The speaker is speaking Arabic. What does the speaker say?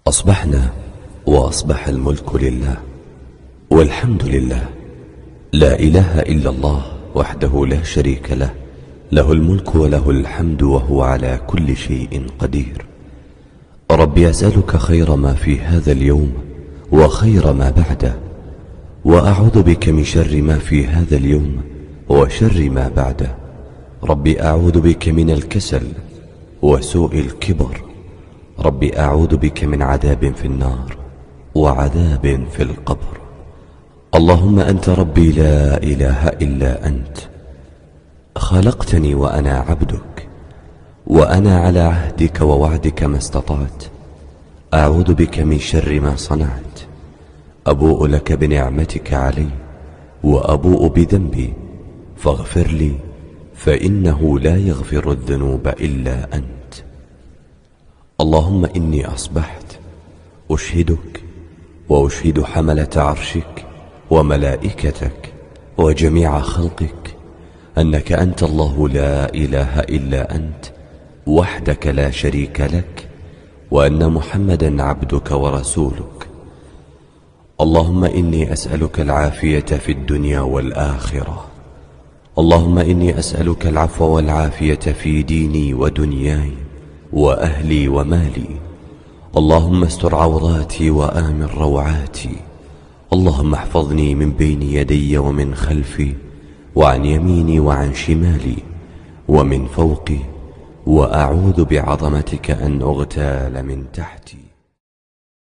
أصبحنا وأصبح الملك لله والحمد لله، لا إله إلا الله وحده لا شريك له، له الملك وله الحمد وهو على كل شيء قدير. ربي أسألك خير ما في هذا اليوم وخير ما بعده، وأعوذ بك من شر ما في هذا اليوم وشر ما بعده. ربي أعوذ بك من الكسل وسوء الكبر. ربي أعوذ بك من عذاب في النار وعذاب في القبر. اللهم أنت ربي لا إله إلا أنت، خلقتني وأنا عبدك، وأنا على عهدك ووعدك ما استطعت. أعوذ بك من شر ما صنعت. أبوء لك بنعمتك علي وأبوء بذنبي، فاغفر لي فإنه لا يغفر الذنوب إلا أنت. اللهم إني أصبحت أشهدك وأشهد حملة عرشك وملائكتك وجميع خلقك أنك أنت الله لا إله إلا أنت وحدك لا شريك لك، وأن محمدا عبدك ورسولك. اللهم إني أسألك العافية في الدنيا والآخرة. اللهم إني أسألك العفو والعافية في ديني ودنياي وأهلي ومالي. اللهم استر عوراتي وآمن روعاتي. اللهم احفظني من بين يدي ومن خلفي وعن يميني وعن شمالي ومن فوقي، وأعوذ بعظمتك أن أغتال من تحتي.